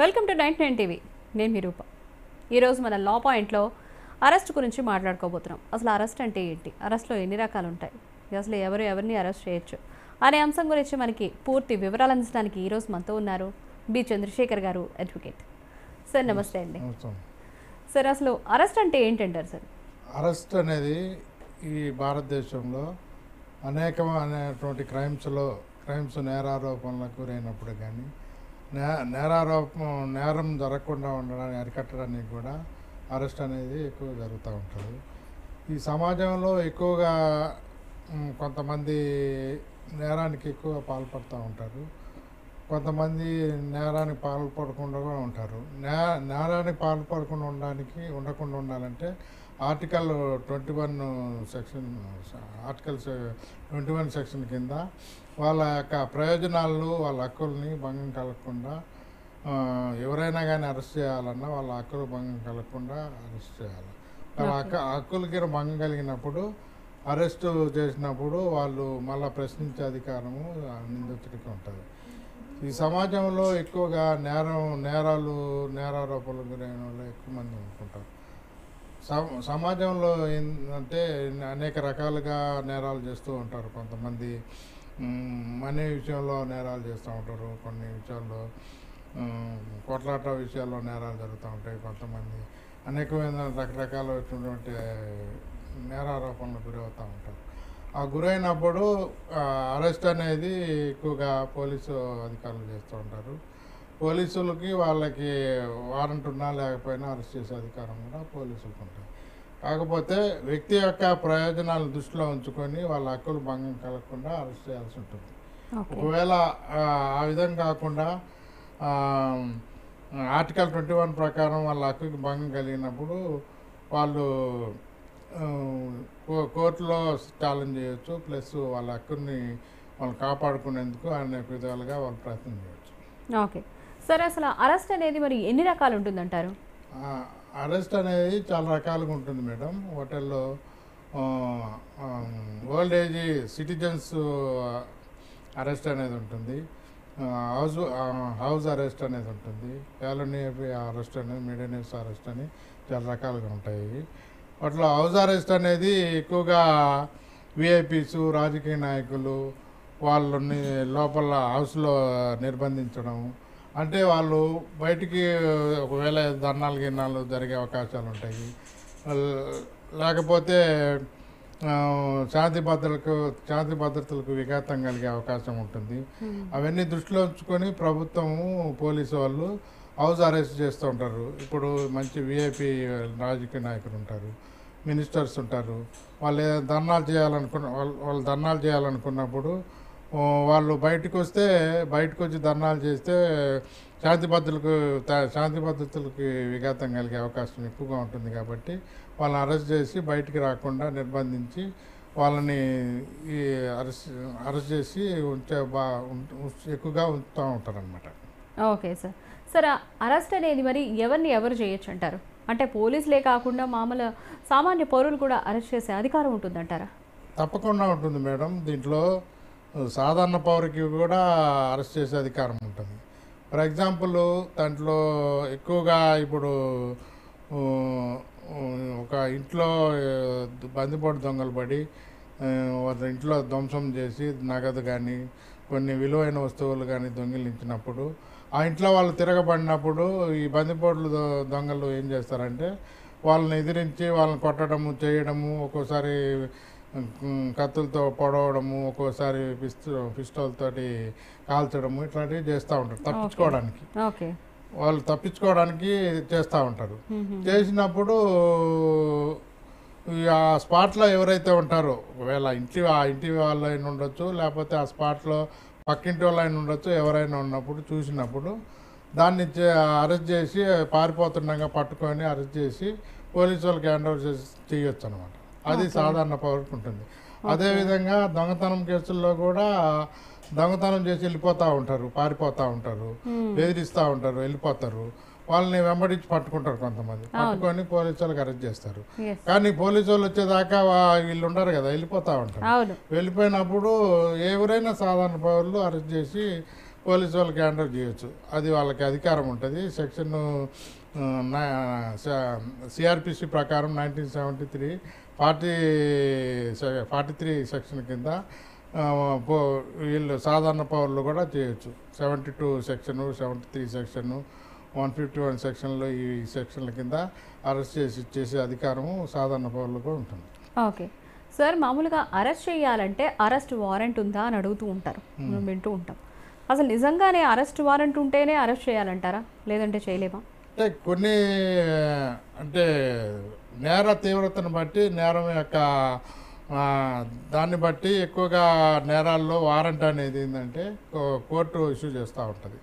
Welcome to 99 TV. నేను మీ రూప. ఈరోజు మన లా పాయింట్లో అరెస్ట్ గురించి మాట్లాడుకోబోతున్నాం. అసలు అరెస్ట్ అంటే ఏంటి, అరెస్ట్లో ఎన్ని రకాలు ఉంటాయి, అసలు ఎవరిని అరెస్ట్ చేయొచ్చు అనే అంశం గురించి మనకి పూర్తి వివరాలు అందించడానికి ఈరోజు మనతో ఉన్నారు బి చంద్రశేఖర్ గారు, అడ్వకేట్. సార్ నమస్తే అండి. సార్ అసలు అరెస్ట్ అంటే ఏంటంటారు సార్? అరెస్ట్ అనేది ఈ భారతదేశంలో అనేకమైనటువంటి క్రైమ్స్ నేరారోపణలకు గురైనప్పుడు కానీ నేరం జరగకుండా ఉండడానికి అరికట్టడానికి కూడా అరెస్ట్ అనేది ఎక్కువ జరుగుతూ ఉంటుంది. ఈ సమాజంలో ఎక్కువగా కొంతమంది నేరానికి ఎక్కువ పాల్పడుతూ ఉంటారు, కొంతమంది నేరానికి పాల్పడకుండా కూడా ఉంటారు. నేరానికి పాల్పడకుండా ఉండకుండా ఉండాలంటే ఆర్టికల్ 21 సెక్షన్ కింద వాళ్ళ యొక్క ప్రయోజనాలను, వాళ్ళ హక్కుల్ని భంగం కలగకుండా ఎవరైనా కానీ అరెస్ట్ చేయాలన్నా వాళ్ళ హక్కులు భంగం కలగకుండా అరెస్ట్ చేయాలి. వాళ్ళ హక్కులకి భంగం కలిగినప్పుడు అరెస్ట్ చేసినప్పుడు వాళ్ళు మళ్ళీ ప్రశ్నించే అధికారము నిందితుడికి ఉంటుంది. ఈ సమాజంలో ఎక్కువగా నేరారోపణలు గురైన వాళ్ళు ఎక్కువ మంది అనుకుంటారు. సమాజంలో ఏంటంటే అనేక రకాలుగా నేరాలు చేస్తూ ఉంటారు. కొంతమంది మనీ విషయంలో నేరాలు చేస్తూ ఉంటారు, కొన్ని విషయాల్లో కొట్లాట విషయాల్లో నేరాలు జరుగుతూ ఉంటాయి. కొంతమంది అనేకమైన రకరకాలైనటువంటి నేరారోపణలు గురవుతూ ఉంటారు. ఆ గురైనప్పుడు అరెస్ట్ అనేది ఎక్కువగా పోలీసు అధికారులు చేస్తూ ఉంటారు. పోలీసులకి వాళ్ళకి వారెంట్ ఉన్నా లేకపోయినా అరెస్ట్ చేసే అధికారం కూడా పోలీసులకు ఉంటుంది. కాకపోతే వ్యక్తి యొక్క ప్రయోజనాలను దృష్టిలో ఉంచుకొని వాళ్ళ హక్కులు భంగం కలగకుండా అరెస్ట్ చేయాల్సి ఉంటుంది. ఒకవేళ ఆ విధంగా కాకుండా ఆర్టికల్ 21 ప్రకారం వాళ్ళ హక్కుకి భంగం కలిగినప్పుడు వాళ్ళు కోర్టులో ఛాలెంజ్ చేయొచ్చు, ప్లస్ వాళ్ళ హక్కుని వాళ్ళు కాపాడుకునేందుకు అనేక విధాలుగా వాళ్ళు ప్రయత్నం చేయొచ్చు. ఓకే సరే, అసలు అరెస్ట్ అనేది మరి ఎన్ని రకాలు ఉంటుందంటారు? అరెస్ట్ అనేది చాలా రకాలుగా ఉంటుంది మేడం. హోటల్లో ఓల్డ్ ఏజ్ సిటిజన్స్ అరెస్ట్ అనేది ఉంటుంది, హౌస్ అరెస్ట్ అనేది ఉంటుంది, కాలనీ అరెస్ట్ అనేది, మెయింటెనెన్స్ అరెస్ట్ అని చాలా రకాలుగా ఉంటాయి. వాటిలో హౌస్ అరెస్ట్ అనేది ఎక్కువగా విఐపీస్, రాజకీయ నాయకులు వాళ్ళని లోపల హౌస్లో నిర్బంధించడం, అంటే వాళ్ళు బయటికి ఒకవేళ ధర్నాలు జరిగే అవకాశాలు ఉంటాయి, లేకపోతే శాంతి భద్రతలకు విఘాతం కలిగే అవకాశం ఉంటుంది. అవన్నీ దృష్టిలో ఉంచుకొని ప్రభుత్వము, పోలీసు వాళ్ళు హౌస్ అరెస్ట్ చేస్తూ ఉంటారు. ఇప్పుడు మంచి విఐపి రాజకీయ నాయకులు ఉంటారు, మినిస్టర్స్ ఉంటారు. వాళ్ళు ధర్నాలు చేయాలనుకున్నప్పుడు వాళ్ళు బయటకు వచ్చి ధర్నాలు చేస్తే శాంతి భద్రతలకు విఘాతం కలిగే అవకాశం ఎక్కువగా ఉంటుంది. కాబట్టి వాళ్ళని అరెస్ట్ చేసి బయటికి రాకుండా నిర్బంధించి వాళ్ళని అరెస్ట్ చేసి ఎక్కువగా ఉంచుతూ ఉంటారు అన్నమాట. Okay sir. సరే, అరెస్ట్ అనేది మరి ఎవరు చేయొచ్చు అంటారు? అంటే పోలీసులే కాకుండా మామూలు సామాన్య పౌరులు కూడా అరెస్ట్ చేసే అధికారం ఉంటుందంటారా? తప్పకుండా ఉంటుంది మేడం. దీంట్లో సాధారణ పౌరుకి కూడా అరెస్ట్ చేసే అధికారం ఉంటుంది. ఫర్ ఎగ్జాంపుల్ దాంట్లో ఎక్కువగా ఇప్పుడు ఒక ఇంట్లో బందిపోటు దొంగలు పడి ఇంట్లో ధ్వంసం చేసి నగదు కానీ కొన్ని విలువైన వస్తువులు కానీ దొంగిలించినప్పుడు ఆ ఇంట్లో వాళ్ళు తిరగబడినప్పుడు ఈ బందిపోట్లు దొంగలు ఏం చేస్తారంటే వాళ్ళని ఎదిరించి వాళ్ళని కొట్టడము, చేయడము, ఒక్కోసారి కత్తులతో పొడవడము, ఒక్కోసారి పిస్టోల్ తోటి కాల్చడము, ఇట్లాంటివి చేస్తూ ఉంటారు తప్పించుకోవడానికి చేస్తూ ఉంటారు. చేసినప్పుడు ఆ స్పాట్లో ఎవరైతే ఉంటారో, ఒకవేళ ఆ ఇంటి వాళ్ళు అయినా ఉండొచ్చు, లేకపోతే ఆ స్పాట్లో పక్కింటి వాళ్ళు అయినా ఉండొచ్చు, ఎవరైనా ఉన్నప్పుడు చూసినప్పుడు దాన్ని అరెస్ట్ చేసి పారిపోతుండగా పట్టుకొని అరెస్ట్ చేసి పోలీసు వాళ్ళకి హ్యాండ్ ఓవర్ చేయొచ్చు అనమాట. అది సాధారణ పౌరులకు ఉంటుంది. అదేవిధంగా దొంగతనం కేసుల్లో కూడా దొంగతనం చేసి పారిపోతూ ఉంటారు, బెదిరిస్తూ ఉంటారు, వెళ్ళిపోతారు. వాళ్ళని వెంబడించి పట్టుకుంటారు, కొంతమంది పట్టుకొని పోలీసు వాళ్ళకి అరెస్ట్ చేస్తారు. కానీ పోలీసు వాళ్ళు వచ్చేదాకా వీళ్ళు ఉండరు కదా, వెళ్ళిపోతూ ఉంటారు. వెళ్ళిపోయినప్పుడు ఎవరైనా సాధారణ పౌరులు అరెస్ట్ చేసి పోలీసు వాళ్ళకి హ్యాండ్ ఓవర్ చేయొచ్చు. అది వాళ్ళకి అధికారం ఉంటుంది. సెక్షన్ సిఆర్పిసి ప్రకారం 1973 43 సెక్షన్ కింద వీళ్ళు సాధారణ పౌరులు కూడా చేయొచ్చు. 72 సెక్షను, 73 సెక్షను, 151 సెక్షన్లో ఈ సెక్షన్ల కింద అరెస్ట్ చేసే అధికారము సాధారణ పౌరులకు ఉంటుంది. ఓకే సార్, మామూలుగా అరెస్ట్ చేయాలంటే అరెస్ట్ వారెంట్ ఉందా అని అడుగుతూ ఉంటారు, మనం వింటూ ఉంటాం. అసలు నిజంగానే అరెస్ట్ వారెంట్ ఉంటేనే అరెస్ట్ చేయాలంటారా, లేదంటే చేయలేమా? అంటే కొన్ని అంటే నేర తీవ్రతను బట్టి, నేరం యొక్క దాన్ని బట్టి ఎక్కువగా నేరాల్లో వారెంట్ అనేది ఏంటంటే కోర్టు ఇష్యూ చేస్తూ ఉంటుంది.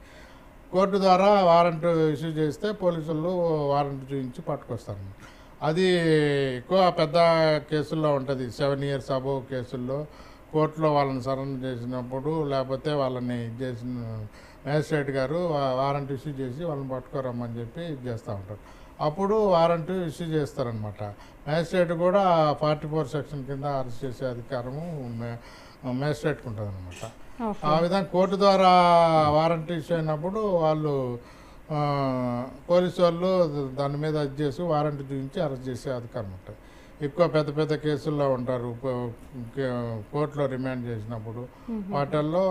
కోర్టు ద్వారా వారెంట్ ఇష్యూ చేస్తే పోలీసులు వారెంట్ చూపించి పట్టుకొస్తారు. అది ఎక్కువ పెద్ద కేసుల్లో ఉంటుంది. 7 years అబోవ్ కేసుల్లో కోర్టులో వాళ్ళని సరెండర్ చేసినప్పుడు, లేకపోతే వాళ్ళని చేసిన మ్యాజిస్ట్రేట్ గారు వారెంట్ ఇష్యూ చేసి వాళ్ళని పట్టుకోరమ్మని చెప్పి చేస్తూ ఉంటారు. అప్పుడు వారెంట్ ఇష్యూ చేస్తారనమాట. మ్యాజిస్ట్రేట్ కూడా 44 సెక్షన్ కింద అరెస్ట్ చేసే అధికారము మ్యాజిస్ట్రేట్కి ఉంటుంది అనమాట. ఆ విధంగా కోర్టు ద్వారా వారెంట్ ఇష్యూ అయినప్పుడు వాళ్ళు పోలీసు వాళ్ళు దాని మీద అది చేసి వారెంట్ చూపించి అరెస్ట్ చేసే అధికారం ఉంటుంది. ఎక్కువ పెద్ద పెద్ద కేసుల్లో ఉంటారు కోర్టులో రిమాండ్ చేసినప్పుడు, వాటిల్లో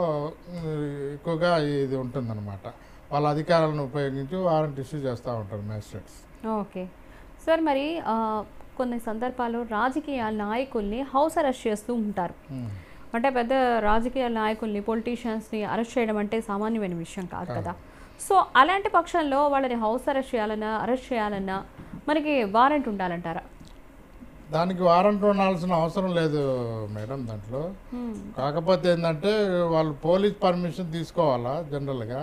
ఎక్కువగా ఇది ఉంటుందన్నమాట. వాళ్ళ అధికారాలను ఉపయోగించి వారెంట్ ఇష్యూ చేస్తూ ఉంటారు మ్యాజిస్ట్రేట్స్. ఓకే సార్, మరి కొన్ని సందర్భాల్లో రాజకీయ నాయకుల్ని హౌస్ అరెస్ట్ చేస్తూ ఉంటారు. అంటే పెద్ద రాజకీయ నాయకుల్ని, పొలిటీషియన్స్ని అరెస్ట్ చేయడం అంటే సామాన్యమైన విషయం కాదు కదా. సో అలాంటి పక్షంలో వాళ్ళని హౌస్ అరెస్ట్ చేయాలన్నా మనకి వారెంట్ ఉండాలంటారా? దానికి వారెంట్ ఉండాల్సిన అవసరం లేదు మేడం దాంట్లో. కాకపోతే ఏంటంటే వాళ్ళు పోలీస్ పర్మిషన్ తీసుకోవాలా. జనరల్గా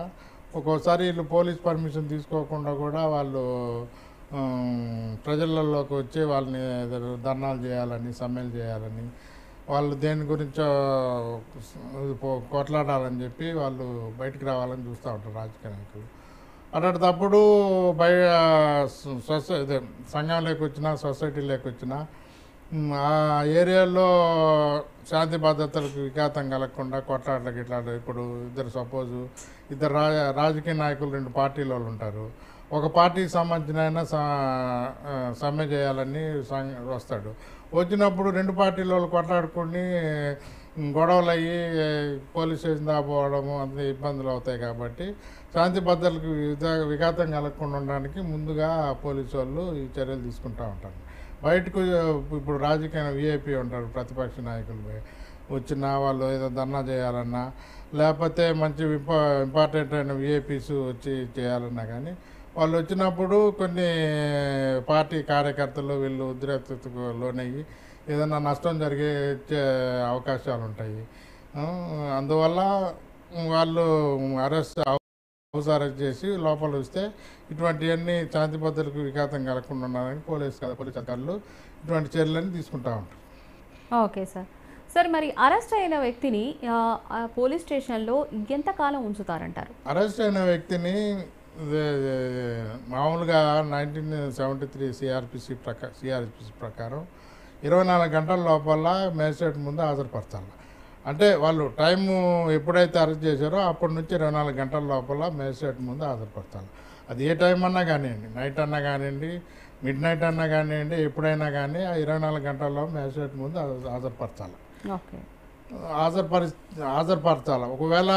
ఒక్కోసారి వీళ్ళు పోలీస్ పర్మిషన్ తీసుకోకుండా కూడా వాళ్ళు ప్రజలలోకి వచ్చి వాళ్ళని ధర్నాలు చేయాలని, సమ్మెలు చేయాలని, వాళ్ళు దేని గురించో కొట్లాడాలని చెప్పి వాళ్ళు బయటకు రావాలని చూస్తూ ఉంటారు రాజకీయ నాయకులు. అట్లాంటప్పుడు సంఘంలోకి వచ్చినా, సొసైటీలోకి వచ్చినా ఆ ఏరియాలో శాంతి భద్రతలకు విఘాతం కలగకుండా కొట్లాటలకు ఇట్లా, ఇప్పుడు ఇద్దరు రాజకీయ నాయకులు 2 పార్టీల వాళ్ళు ఉంటారు. ఒక పార్టీకి సంబంధించిన ఆయన సమ్మె చేయాలని వస్తాడు. వచ్చినప్పుడు 2 పార్టీల వాళ్ళు కొట్లాడుకుని గొడవలు అయ్యి పోలీస్ స్టేషన్ దాపోవడము అంత ఇబ్బందులు అవుతాయి. కాబట్టి శాంతి భద్రతలకు విఘాతం కలగకుండా ఉండడానికి ముందుగా పోలీసు వాళ్ళు ఈ చర్యలు తీసుకుంటూ ఉంటారు. బయటకు ఇప్పుడు రాజకీయ విఐపి ఉంటారు, ప్రతిపక్ష నాయకులు వచ్చిన వాళ్ళు ఏదో ధర్నా చేయాలన్నా, లేకపోతే మంచి ఇంపార్టెంట్ అయిన విఐపీస్ వచ్చి చేయాలన్నా కానీ వాళ్ళు వచ్చినప్పుడు కొన్ని పార్టీ కార్యకర్తలు వీళ్ళు ఉద్రిక్తతకు లోనయ్యి ఏదైనా నష్టం జరిగే అవకాశాలు ఉంటాయి. అందువల్ల వాళ్ళు హౌస్ అరెస్ట్ చేసి లోపల వస్తే ఇటువంటివన్నీ శాంతి భద్రతలకు విఘాతం కలగకుండా ఉండాలని పోలీస్ అధికారులు ఇటువంటి చర్యలన్నీ తీసుకుంటూ ఉంటారు. Okay sir. సార్, మరి అరెస్ట్ అయిన వ్యక్తిని పోలీస్ స్టేషన్లో ఎంతకాలం ఉంచుతారంటారు? అరెస్ట్ అయిన వ్యక్తిని మామూలుగా 1973 సిఆర్పిసి ప్రకారం 24 గంటల లోపల మేజిస్ట్రేట్ ముందు హాజరుపరచాలి. అంటే వాళ్ళు టైము ఎప్పుడైతే అరెస్ట్ చేశారో అప్పటి నుంచి 24 గంటల లోపల మేజిస్ట్రేట్ ముందు హాజరుపరచాలి. అది ఏ టైం అన్నా కానివ్వండి, నైట్ అన్నా కానివ్వండి, మిడ్ నైట్ అన్నా కానివ్వండి, ఎప్పుడైనా కానీ ఆ 24 గంటల్లో మేజిస్ట్రేట్ ముందు హాజరుపరచాలి. ఓకే, హాజరుపరచాలి. ఒకవేళ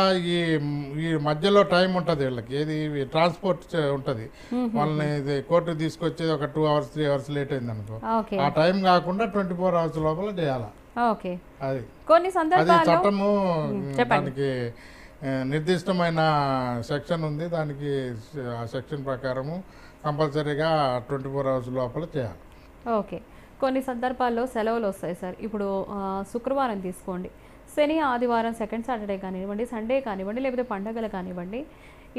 ఈ మధ్యలో టైం ఉంటుంది వీళ్ళకి, ఏది ట్రాన్స్పోర్ట్ ఉంటుంది, వాళ్ళని ఇది కోర్టుకు తీసుకొచ్చేది ఒక 2 hours 3 hours లేట్ అయింది అనుకో, ఆ టైం కాకుండా 24 hours లోపల చేయాలి. అది కొన్ని సందర్భాల్లో చట్టము దానికి నిర్దిష్టమైన సెక్షన్ ఉంది. దానికి ఆ సెక్షన్ ప్రకారము కంపల్సరీగా 24 hours లోపల చేయాలి. ఓకే, కొన్ని సందర్భాల్లో సెలవులు వస్తాయి సార్. ఇప్పుడు శుక్రవారం తీసుకోండి, శని ఆదివారం సెకండ్ సాటర్డే కానివ్వండి, సండే కానివ్వండి, లేకపోతే పండగలు కానివ్వండి,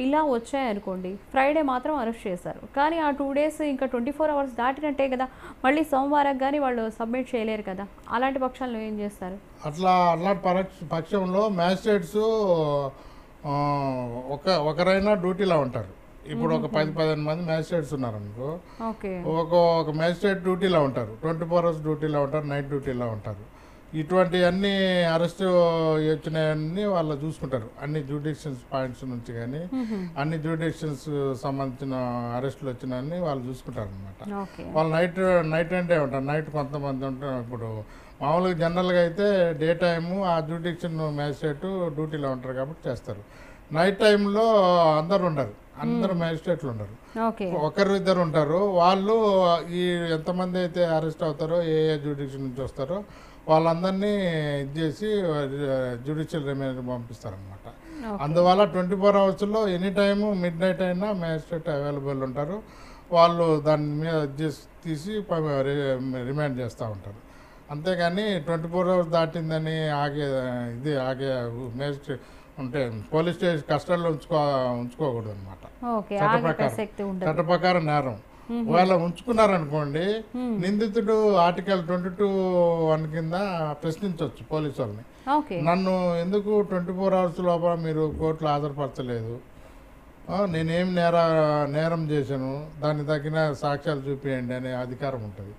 ఇలా వచ్చాయనుకోండి, ఫ్రైడే మాత్రం అరెస్ట్ చేశారు. కానీ ఆ 2 days ఇంకా 24 hours దాటినట్టే కదా, మళ్ళీ సోమవారం కానీ వాళ్ళు సబ్మిట్ చేయలేరు కదా. అలాంటి పక్షాల్లో ఏం చేస్తారు? అలాంటి పక్షంలో మ్యాజిస్ట్రేట్స్ ఒకరైనా డ్యూటీలో ఉంటారు. ఇప్పుడు ఒక 10-15 మంది మ్యాజిస్ట్రేట్స్ ఉన్నారనుకో, ఒక మ్యాజిస్ట్రేట్ డ్యూటీలో ఉంటారు, 24 hours డ్యూటీలో ఉంటారు, నైట్ డ్యూటీలో ఉంటారు. ఇటువంటి అన్ని అరెస్ట్ వచ్చినాయన్నీ వాళ్ళు చూసుకుంటారు. అన్ని జ్యూడిషియల్స్ పాయింట్స్ నుంచి కానీ అన్ని జ్యూడిషియల్స్ సంబంధించిన అరెస్టులు వచ్చినాయని వాళ్ళు చూసుకుంటారు అనమాట. వాళ్ళు నైట్ అంటే ఉంటారు, నైట్ కొంతమంది ఉంటారు. ఇప్పుడు మామూలుగా జనరల్గా అయితే డే టైము ఆ జ్యూడిషియల్ మ్యాజిస్ట్రేట్ డ్యూటీలో ఉంటారు కాబట్టి చేస్తారు. నైట్ టైంలో అందరు ఉండరు, అందరు మ్యాజిస్ట్రేట్లు ఉండరు, ఒకరు ఇద్దరు ఉంటారు. వాళ్ళు ఈ ఎంతమంది అయితే అరెస్ట్ అవుతారో ఏ జ్యూడిషియల్ నుంచి వస్తారో వాళ్ళందరినీ ఇది చేసి జ్యుడిషియల్ రిమైండ్ పంపిస్తారనమాట. అందువల్ల 24 అవర్స్లో ఎనీ టైము మిడ్ నైట్ అయినా మ్యాజిస్ట్రేట్ అవైలబుల్ ఉంటారు. వాళ్ళు దాని మీద తీసి రిమైండ్ చేస్తూ ఉంటారు. అంతేగాని 24 అవర్స్ దాటిందని ఆగే మ్యాజిస్ట్రేట్ ఉంటే పోలీస్ స్టేషన్ కస్టడీలో ఉంచుకోకూడదు అనమాట. చట్ట ప్రకారం నేరం. ఒకవేళ ఉంచుకున్నారనుకోండి, నిందితుడు ఆర్టికల్ 22(1) కింద ప్రశ్నించవచ్చు పోలీసు వాళ్ళని. నన్ను ఎందుకు 24 అవర్స్ లోపల మీరు కోర్టులో హాజరుపరచలేదు, నేనేం నేరం చేశాను, దానికి తగిన సాక్ష్యాలు చూపించండి అనే అధికారం ఉంటుంది.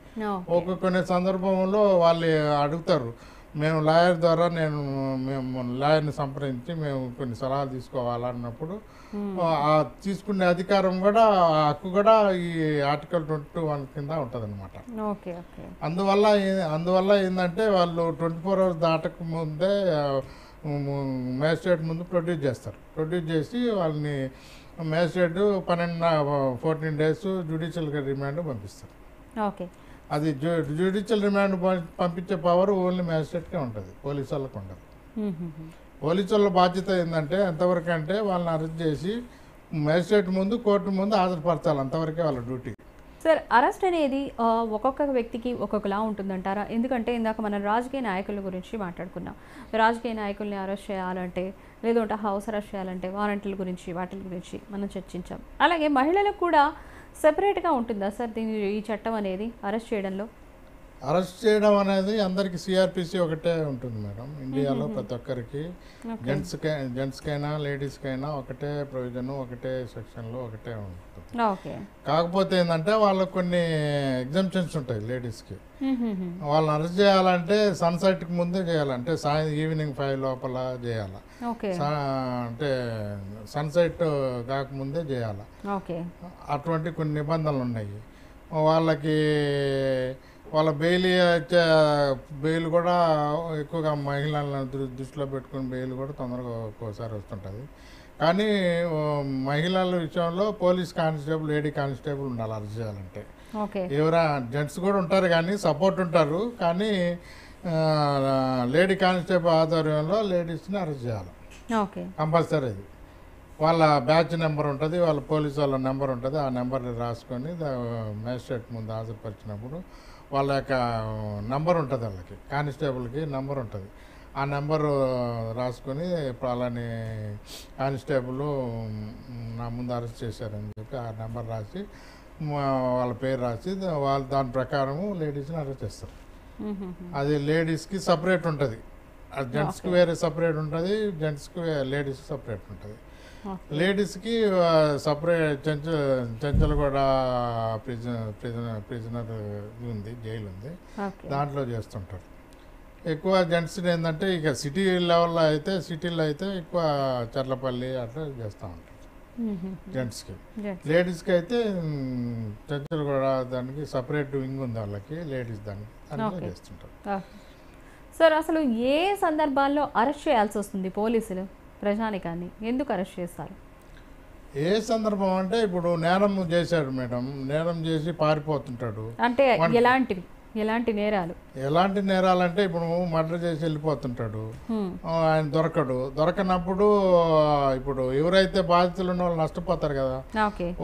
కొన్ని సందర్భంలో వాళ్ళు అడుగుతారు, మేము లాయర్ ద్వారా మేము లాయర్ని సంప్రదించి మేము కొన్ని సలహాలు తీసుకోవాలన్నప్పుడు ఆ తీసుకునే అధికారం కూడా, హక్కు కూడా ఈ ఆర్టికల్ 22(1) కింద ఉంటుంది అనమాట. అందువల్ల ఏంటంటే వాళ్ళు 24 అవర్స్ దాటక ముందే మ్యాజిస్ట్రేట్ ముందు ప్రొడ్యూస్ చేస్తారు. ప్రొడ్యూస్ చేసి వాళ్ళని మ్యాజిస్ట్రేట్ 14 days జ్యుడిషియల్ రిమాండ్ పంపిస్తారు. అది జ్యుడిషియల్ రిమాండ్ పంపించే పవర్ ఓన్లీ మ్యాజిస్ట్రేట్కే ఉంటుంది, పోలీసు వాళ్ళకు ఉండదు. పోలీసు వాళ్ళ బాధ్యత ఏంటంటే ఎంతవరకు అంటే వాళ్ళని అరెస్ట్ చేసి మ్యాజిస్ట్రేట్ ముందు కోర్టు ముందు హాజరుపరచాలి, అంతవరకే వాళ్ళ డ్యూటీ. సార్, అరెస్ట్ అనేది ఒక్కొక్క వ్యక్తికి ఒక్కొక్కలా ఉంటుందంటారా? ఎందుకంటే ఇందాక మనం రాజకీయ నాయకుల గురించి మాట్లాడుకున్నాం. రాజకీయ నాయకుల్ని అరెస్ట్ చేయాలంటే, లేదంటే హౌస్ అరెస్ట్ చేయాలంటే వాటి గురించి మనం చర్చించాం. అలాగే మహిళలకు కూడా సెపరేట్గా ఉంటుందా సార్ ఈ చట్టం అనేది అరెస్ట్ చేయడంలో? అరెస్ట్ చేయడం అనేది అందరికి సిఆర్పిసి ఒకటే ఉంటుంది మేడం. ఇండియాలో ప్రతి ఒక్కరికి, జెంట్స్కైనా లేడీస్కైనా ఒకటే ప్రొవిజన్, ఒకటే సెక్షన్లో ఒకటే ఉంటుంది. కాకపోతే ఏంటంటే వాళ్ళకు కొన్ని ఎగ్జామ్షన్స్ ఉంటాయి లేడీస్కి. వాళ్ళని అరెస్ట్ చేయాలంటే సన్సెట్కి ముందే చేయాలంటే ఈవినింగ్ 5 లోపల చేయాలి, అంటే సన్సెట్ కాకముందే చేయాలి. అటువంటి కొన్ని నిబంధనలు ఉన్నాయి. వాళ్ళ బెయిల్ కూడా ఎక్కువగా మహిళలను దృష్టిలో పెట్టుకుని బెయిల్ కూడా తొందరగా ఒక్కోసారి వస్తుంటుంది. కానీ మహిళల విషయంలో పోలీస్ కానిస్టేబుల్, లేడీ కానిస్టేబుల్ ఉండాలి అరెస్ట్ చేయాలంటే. జెంట్స్ కూడా ఉంటారు కానీ సపోర్ట్ ఉంటారు, కానీ లేడీ కానిస్టేబుల్ ఆధ్వర్యంలో లేడీస్ని అరెస్ట్ చేయాలి కంపల్సరీ. అది వాళ్ళ బ్యాచ్ నెంబర్ ఉంటుంది, వాళ్ళ పోలీసు వాళ్ళ నెంబర్ ఉంటుంది. ఆ నెంబర్ని రాసుకొని మ్యాజిస్ట్రేట్ ముందు హాజరుపరిచినప్పుడు వాళ్ళ యొక్క నెంబర్ ఉంటుంది, వాళ్ళకి కానిస్టేబుల్కి నెంబర్ ఉంటుంది. ఆ నెంబరు రాసుకొని అలానే కానిస్టేబుల్ నా ముందు అరెస్ట్ చేశారని చెప్పి ఆ నెంబర్ రాసి వాళ్ళ పేరు రాసి వాళ్ళు దాని ప్రకారము లేడీస్ని అరెస్ట్ చేస్తారు. అది లేడీస్కి సపరేట్ ఉంటుంది, జెంట్స్కి వేరే సపరేట్ ఉంటుంది, జెంట్స్కి లేడీస్కి సపరేట్ ఉంటుంది. లేడీస్కి సపరేట్ చెంచలగూడ ప్రిజనర్ ఉంది, జైలు ఉంది, దాంట్లో చేస్తుంటారు. ఎక్కువ జెంట్స్ ఏంటంటే ఇక సిటీ లెవెల్లో అయితే, సిటీలో అయితే ఎక్కువ చర్లపల్లి అట్లా చేస్తూ ఉంటారు జెంట్స్కి. లేడీస్కి అయితే చెంచలగూడ దానికి సపరేట్ వింగ్ ఉంది వాళ్ళకి, లేడీస్ దానికి దాంట్లో చేస్తుంటారు. సార్, అసలు ఏ సందర్భాల్లో అరెస్ట్ చేయాల్సి వస్తుంది పోలీసులు ప్రజానికాన్ని? ఎందుకు అరెస్ట్ చేస్తారు? ఏ సందర్భం అంటే ఇప్పుడు నేరం చేశాడు మేడం, నేరం చేసి పారిపోతుంటాడు అంటే ఎలాంటి నేరాలు? ఎలాంటి నేరాలంటే ఇప్పుడు మర్డర్ చేసి వెళ్ళిపోతుంటాడు, ఆయన దొరకనప్పుడు ఇప్పుడు ఎవరైతే బాధితులు ఉన్న వాళ్ళు నష్టపోతారు కదా,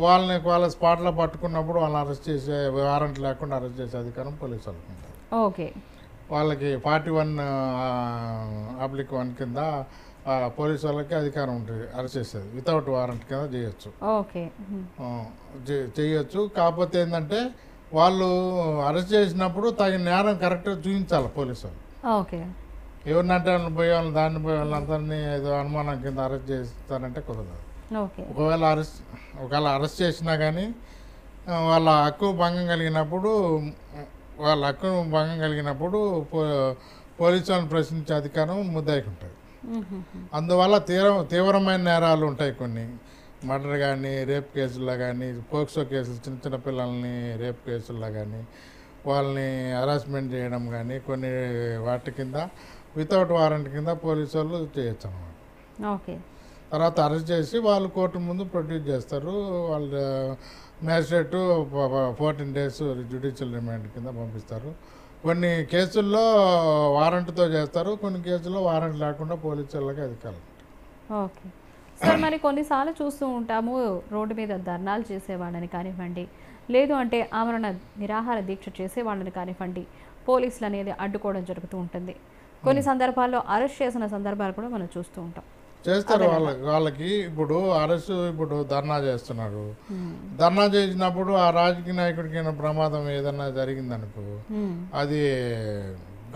వాళ్ళ స్పాట్లో పట్టుకున్నప్పుడు వాళ్ళని అరెస్ట్ చేసే, వారెంట్ లేకుండా అరెస్ట్ చేసే అధికారం పోలీసు వాళ్ళకి ఉంటుంది. వాళ్ళకి 41(1) కింద పోలీసు వాళ్ళకి అధికారం ఉంటుంది అరెస్ట్ చేసేది, వితౌట్ వారెంట్ కింద చేయొచ్చు. కాకపోతే ఏంటంటే వాళ్ళు అరెస్ట్ చేసినప్పుడు తగిన నేరం కరెక్ట్గా చూపించాలి పోలీసు వాళ్ళు. ఎవరినంటే వాళ్ళని పోయే వాళ్ళని, దాన్ని పోయే వాళ్ళందరినీ ఏదో అనుమానం కింద అరెస్ట్ చేస్తారంటే కుదరదు. ఒకవేళ అరెస్ట్ చేసినా కానీ వాళ్ళ హక్కు భంగం కలిగినప్పుడు పోలీసు వాళ్ళని ప్రశ్నించే అధికారం ముద్దాయికి ఉంటుంది. మ్మ్. అందువల్ల తీవ్రమైన నేరాలు ఉంటాయి కొన్ని, మర్డర్ కానీ, రేప్ కేసుల్లో కానీ, పోక్సో కేసులు, చిన్న చిన్న పిల్లల్ని రేప్ కేసుల్లో కానీ, వాళ్ళని హరాస్మెంట్ చేయడం కానీ, కొన్ని వాటి కింద వితౌట్ వారెంట్ కింద పోలీసు వాళ్ళు చేయొచ్చు అన్నమాట. ఓకే. తర్వాత అరెస్ట్ చేసి వాళ్ళు కోర్టు ముందు ప్రొడ్యూస్ చేస్తారు. వాళ్ళు మ్యాజిస్ట్రేటు 14 days జ్యుడిషియల్ రిమాండ్ కింద పంపిస్తారు. కొన్ని కేసుల్లో వారెంట్తో చేస్తారు, కొన్ని కేసుల్లో వారెంట్ లేకుండా పోలీసు వాళ్ళకి అధికారులు. ఓకే సార్, మరి కొన్నిసార్లు చూస్తూ ఉంటాము రోడ్డు మీద ధర్నాలు చేసేవాళ్ళని కానివ్వండి, లేదు అంటే ఆమరణ నిరాహార దీక్ష చేసేవాళ్ళని కానివ్వండి, పోలీసులు అనేది అడ్డుకోవడం జరుగుతూ ఉంటుంది. కొన్ని సందర్భాల్లో అరెస్ట్ చేసిన సందర్భాలు కూడా మనం చూస్తూ ఉంటాం. చేస్తారు. వాళ్ళకి ఇప్పుడు అరెస్ట్, ఇప్పుడు ధర్నా చేస్తున్నారు. ధర్నా చేసినప్పుడు ఆ రాజకీయ నాయకుడికి ప్రమాదం ఏదన్నా జరిగిందనుకో, అది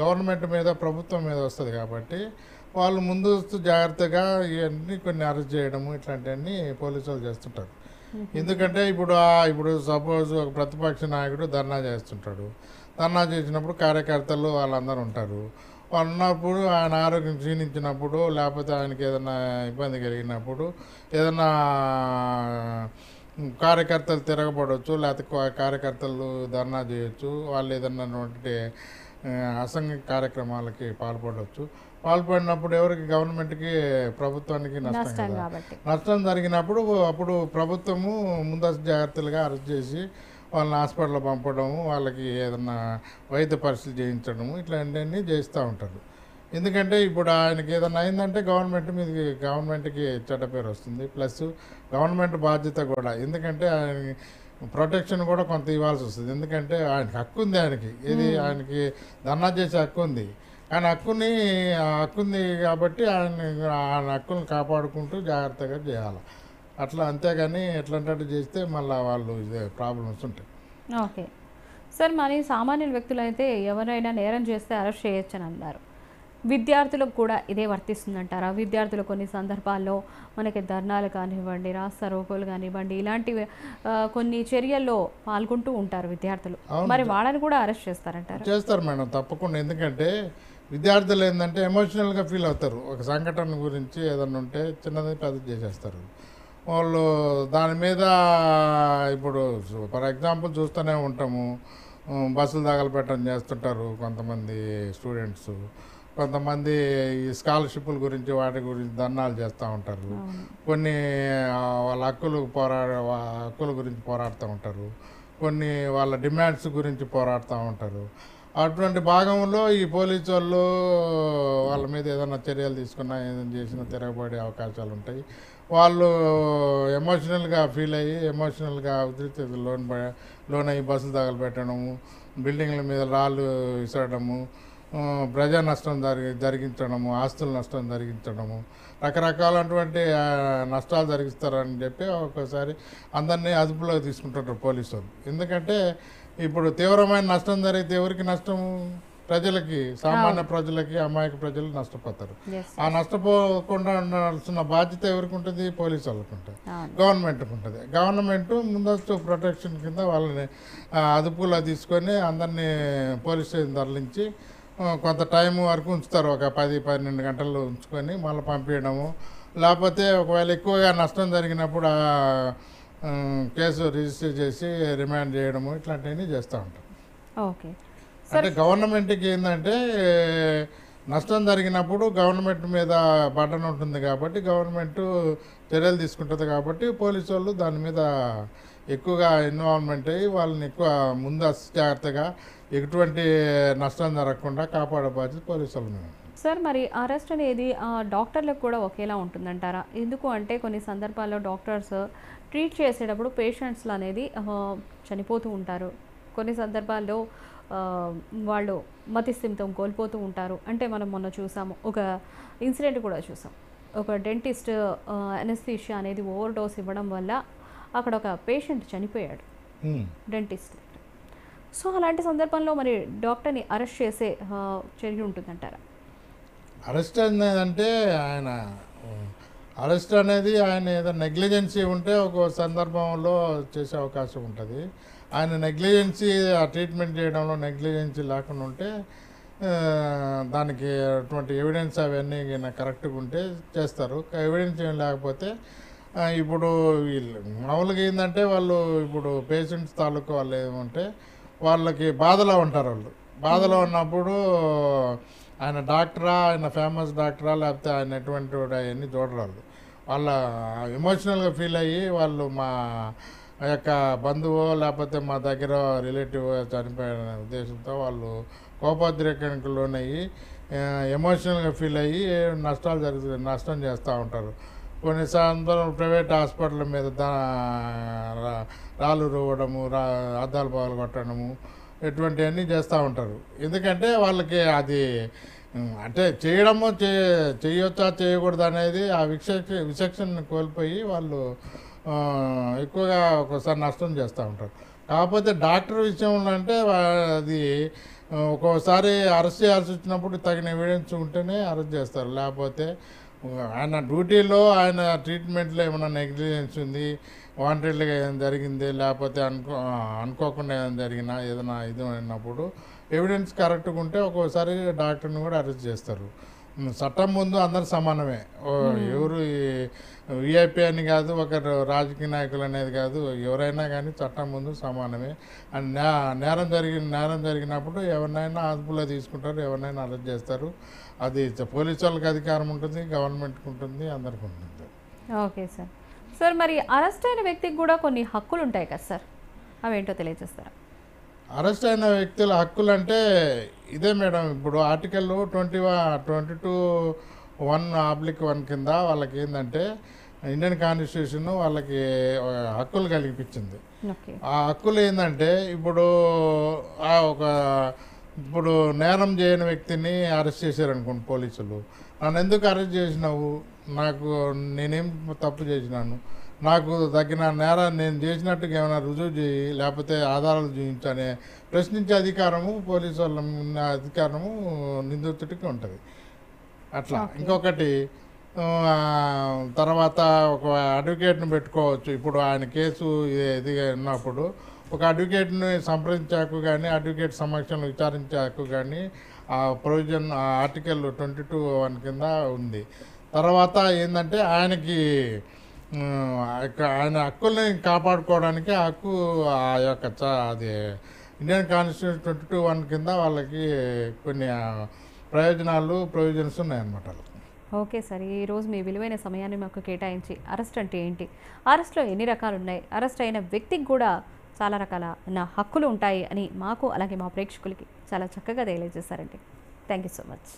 గవర్నమెంట్ మీద, ప్రభుత్వం మీద వస్తుంది. కాబట్టి వాళ్ళు ముందస్తు జాగ్రత్తగా ఇవన్నీ కొన్ని అరెస్ట్ చేయడము ఇట్లాంటివన్నీ పోలీసు వాళ్ళు చేస్తుంటారు. ఎందుకంటే ఇప్పుడు సపోజ్ ఒక ప్రతిపక్ష నాయకుడు ధర్నా చేస్తుంటాడు. ధర్నా చేసినప్పుడు కార్యకర్తలు వాళ్ళందరూ ఉంటారు. వాళ్ళు ఉన్నప్పుడు ఆయన ఆరోగ్యం క్షీణించినప్పుడు, లేకపోతే ఆయనకి ఏదైనా ఇబ్బంది కలిగినప్పుడు, ఏదైనా కార్యకర్తలు తిరగబడవచ్చు, లేకపోతే కార్యకర్తలు ధర్నా చేయొచ్చు, వాళ్ళు ఏదన్నా అసంఘిక కార్యక్రమాలకి పాల్పడినప్పుడు ఎవరికి, గవర్నమెంట్కి, ప్రభుత్వానికి నష్టం కదా. నష్టం జరిగినప్పుడు అప్పుడు ప్రభుత్వము ముందస్తు జాగ్రత్తలుగా అరెస్ట్ చేసి వాళ్ళని హాస్పిటల్ పంపడము, వాళ్ళకి ఏదన్నా వైద్య పరీక్షలు చేయించడము ఇట్లాంటివన్నీ చేస్తూ ఉంటారు. ఎందుకంటే ఇప్పుడు ఆయనకి ఏదైనా అయిందంటే గవర్నమెంట్కి చెడ్డ పేరు వస్తుంది. ప్లస్ గవర్నమెంట్ బాధ్యత కూడా, ఎందుకంటే ఆయన ప్రొటెక్షన్ కూడా కొంత ఇవ్వాల్సి వస్తుంది. ఎందుకంటే ఆయనకి హక్కు ఉంది, ఆయనకి ధర్నా చేసే హక్కు ఉంది. ఆయన హక్కుంది కాబట్టి ఆయన హక్కులను కాపాడుకుంటూ జాగ్రత్తగా చేయాలి. అట్లా, అంతేగాని ఎట్లాంటి చేస్తే మళ్ళీ వాళ్ళు ఇదే ప్రాబ్లమ్స్ ఉంటాయి. ఓకే సార్, మరి సామాన్య వ్యక్తులు అయితే ఎవరైనా నేరం చేస్తే అరెస్ట్ చేయొచ్చని అన్నారు. విద్యార్థులకు కూడా ఇదే వర్తిస్తుందంటారా? విద్యార్థులు కొన్ని సందర్భాల్లో మనకి ధర్నాలు కానివ్వండి, రాస్తా రోకోలు కానివ్వండి, ఇలాంటివి కొన్ని చర్యల్లో పాల్గొంటూ ఉంటారు విద్యార్థులు. మరి వాళ్ళని కూడా అరెస్ట్ చేస్తారంటారా? చేస్తారు మేడం, తప్పకుండా. ఎందుకంటే విద్యార్థులు ఏంటంటే ఎమోషనల్గా ఫీల్ అవుతారు. ఒక సంఘటన గురించి ఏదన్నా ఉంటే చిన్నది పెద్ద చేసేస్తారు వాళ్ళు. దాని మీద ఇప్పుడు ఫర్ ఎగ్జాంపుల్ చూస్తూనే ఉంటాము, బస్సులు తగలపెట్టడం చేస్తుంటారు కొంతమంది స్టూడెంట్స్. కొంతమంది ఈ స్కాలర్షిప్ల గురించి వాటి గురించి ధర్నాలు చేస్తూ ఉంటారు. కొన్ని వాళ్ళ హక్కుల గురించి పోరాడుతూ ఉంటారు. కొన్ని వాళ్ళ డిమాండ్స్ గురించి పోరాడుతూ ఉంటారు. అటువంటి భాగంలో ఈ పోలీసు వాళ్ళు వాళ్ళ మీద ఏదైనా చర్యలు తీసుకున్నా, ఏదైనా చేసినా తిరగబడే అవకాశాలు ఉంటాయి. వాళ్ళు ఎమోషనల్గా ఫీల్ అయ్యి, ఎమోషనల్గా ఉద్రిక్తత లోనయ్యి బస్సులు తగలబెట్టడము, బిల్డింగ్ల మీద రాళ్ళు విసరడము, ప్రజా నష్టం జరిగించడము, ఆస్తుల నష్టం జరిగించడము, రకరకాలైనటువంటి నష్టాలు జరిగిస్తారని చెప్పి ఒక్కోసారి అందరినీ అదుపులోకి తీసుకుంటారు పోలీసు వాళ్ళు. ఎందుకంటే ఇప్పుడు తీవ్రమైన నష్టం జరిగితే ఎవరికి నష్టము? ప్రజలకి, సామాన్య ప్రజలకి, అమాయక ప్రజలు నష్టపోతారు. ఆ నష్టపోకుండా ఉండాల్సిన బాధ్యత ఎవరికి ఉంటుంది? పోలీసు వాళ్ళకి ఉంటుంది, గవర్నమెంట్కి ఉంటుంది. గవర్నమెంట్ ముందస్తు ప్రొటెక్షన్ కింద వాళ్ళని అదుపులో తీసుకొని అందరినీ పోలీస్ స్టేషన్ తరలించి కొంత టైం వరకు ఉంచుతారు. ఒక 10-12 గంటలు ఉంచుకొని మళ్ళీ పంపించడము. లేకపోతే ఒకవేళ ఎక్కువగా నష్టం జరిగినప్పుడు కేసు రిజిస్టర్ చేసి రిమాండ్ చేయడము ఇట్లాంటివన్నీ చేస్తూ ఉంటాం. ఓకే. అంటే గవర్నమెంట్కి ఏంటంటే నష్టం జరిగినప్పుడు గవర్నమెంట్ మీద బటన్ ఉంటుంది కాబట్టి గవర్నమెంట్ చర్యలు తీసుకుంటుంది. కాబట్టి పోలీసు వాళ్ళు దాని మీద ఎక్కువగా ఇన్వాల్వ్మెంట్ అయ్యి వాళ్ళని ఎక్కువ ముందు జాగ్రత్తగా ఎటువంటి నష్టం జరగకుండా కాపాడే బాధ్యత పోలీసు వాళ్ళు. సార్, మరి అరెస్ట్ అనేది డాక్టర్లకు కూడా ఒకేలా ఉంటుందంటారా? ఎందుకు అంటే కొన్ని సందర్భాల్లో డాక్టర్స్ ట్రీట్ చేసేటప్పుడు పేషెంట్స్లు అనేది చనిపోతూ ఉంటారు. కొన్ని సందర్భాల్లో వాళ్ళు మతిస్థిమితం కోల్పోతూ ఉంటారు. అంటే మనం మొన్న చూసాము, ఒక ఇన్సిడెంట్ కూడా చూసాం. ఒక డెంటిస్ట్ అనెస్థీషియా అనేది ఓవర్ డోస్ ఇవ్వడం వల్ల అక్కడ ఒక పేషెంట్ చనిపోయాడు, డెంటిస్ట్. సో అలాంటి సందర్భంలో మరి డాక్టర్ని అరెస్ట్ చేసే చర్య ఉంటుందంటారా? అరెస్ట్ అనేది ఆయన ఏదో నెగ్లిజెన్సీ ఉంటే ఒక సందర్భంలో చేసే అవకాశం ఉంటుంది. ఆయన నెగ్లిజెన్సీ, ఆ ట్రీట్మెంట్ చేయడంలో నెగ్లిజెన్సీ లేకుండా ఉంటే ఆ, దానికి అటువంటి ఎవిడెన్స్ అవన్నీ కరెక్ట్గా ఉంటే చేస్తారు. ఎవిడెన్స్ ఏం లేకపోతే ఇప్పుడు వీళ్ళు మామూలుగా ఏంటంటే వాళ్ళు ఇప్పుడు పేషెంట్స్ తాలూకు వాళ్ళు ఏమంటే వాళ్ళకి బాధలో ఉంటారు. వాళ్ళు బాధలో ఉన్నప్పుడు ఆయన డాక్టరా, ఆయన ఫేమస్ డాక్టరా, లేకపోతే ఆయన ఎటువంటి వాడు అవన్నీ చూడరు. వాళ్ళ ఎమోషనల్గా ఫీల్ అయ్యి వాళ్ళు మా యొక్క బంధువు లేకపోతే మా దగ్గర రిలేటివ్ చనిపోయిన ఉద్దేశంతో వాళ్ళు కోపోద్రేకానికి లోనయ్యి ఎమోషనల్గా ఫీల్ అయ్యి నష్టం చేస్తూ ఉంటారు. కొన్నిసార్లు ప్రైవేట్ హాస్పిటల్ మీద రాళ్ళు రువ్వడము, అద్దాలు పగలు కొట్టడము ఇటువంటివన్నీ చేస్తూ ఉంటారు. ఎందుకంటే వాళ్ళకి అది అంటే చేయడము చేయొచ్చా చేయకూడదు అనేది ఆ విచక్షణ కోల్పోయి వాళ్ళు ఎక్కువగా ఒక్కోసారి నష్టం చేస్తూ ఉంటారు. కాకపోతే డాక్టర్ విషయంలో అంటే అది ఒక్కోసారి అరెస్ట్ చేయాల్సి వచ్చినప్పుడు తగిన ఎవిడెన్స్ ఉంటేనే అరెస్ట్ చేస్తారు. లేకపోతే ఆయన డ్యూటీలో ఆయన ట్రీట్మెంట్లో ఏమైనా నెగ్లిజెన్స్ ఉంది, వాంటెడ్గా ఏదైనా జరిగింది, లేకపోతే అనుకోకుండా ఏదైనా జరిగినా ఏదైనా ఇది అయినప్పుడు ఎవిడెన్స్ కరెక్ట్గా ఉంటే ఒక్కోసారి డాక్టర్ని కూడా అరెస్ట్ చేస్తారు. చట్టం ముందు అందరు సమానమే. ఎవరు విఐపి అని కాదు, ఒకరు రాజకీయ నాయకులు అనేది కాదు, ఎవరైనా కానీ చట్టం ముందు సమానమే. అండ్ నేరం జరిగినప్పుడు ఎవరినైనా అదుపులో తీసుకుంటారు, ఎవరినైనా అరెస్ట్ చేస్తారు. అది పోలీసు వాళ్ళకి అధికారం ఉంటుంది, గవర్నమెంట్కి ఉంటుంది, అందరికి ఉంటుంది. Okay sir. సార్ మరి అరెస్ట్ అయిన వ్యక్తికి కూడా కొన్ని హక్కులు ఉంటాయి కదా సార్, అవేంటో తెలియజేస్తారా? అరెస్ట్ అయిన వ్యక్తుల హక్కులు అంటే ఇదే మేడం. ఇప్పుడు ఆర్టికల్ 22(1)(1) కింద వాళ్ళకి ఏంటంటే ఇండియన్ కాన్స్టిట్యూషన్ వాళ్ళకి హక్కులు కల్పించింది. ఆ హక్కులు ఏంటంటే ఇప్పుడు ఇప్పుడు నేరం చేయని వ్యక్తిని అరెస్ట్ చేశారనుకోండి పోలీసులు, నన్ను ఎందుకు అరెస్ట్ చేసినావు, నేనేం తప్పు చేసినాను, నాకు తగిన నేరాన్ని నేను చేసినట్టుగా ఏమైనా రుజువు చేయి, లేకపోతే ఆధారాలు చూపించనే ప్రశ్నించే అధికారము పోలీసు వాళ్ళ అధికారము నిందితుడికి ఉంటుంది. అట్లా ఇంకొకటి తర్వాత ఒక అడ్వకేట్ని పెట్టుకోవచ్చు. ఇప్పుడు ఆయన కేసు ఇది ఉన్నప్పుడు ఒక అడ్వకేట్ని సంప్రదించే హక్కు కానీ, అడ్వకేట్ సమక్షంలో విచారించే హక్కు కానీ ఆ ప్రొవిజన్ ఆర్టికల్ 22(1) కింద ఉంది. తర్వాత ఏంటంటే ఆయన హక్కుల్ని కాపాడుకోవడానికి హక్కు ఆ యొక్క అది ఇండియన్ కాన్స్టిట్యూషన్ 22(1) కింద వాళ్ళకి కొన్ని ప్రొవిజన్స్ ఉన్నాయన్నమాట. ఓకే సార్, ఈరోజు మీ విలువైన సమయాన్ని మాకు కేటాయించి అరెస్ట్ అంటే ఏంటి, అరెస్ట్లో ఎన్ని రకాలు ఉన్నాయి, అరెస్ట్ అయిన వ్యక్తికి కూడా చాలా రకాల హక్కులు ఉంటాయి అని మాకు అలాగే మా ప్రేక్షకులకి చాలా చక్కగా తెలియజేశారండి. Thank you so much.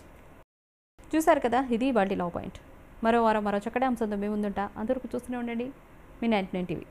చూసారు కదా, ఇది వాటి లా పాయింట్. మరో వారం మరో చక్కటి అంశంతో మేము ముందుంటా. అందరికీ చూస్తూనే ఉండండి మీ 99 టీవీ.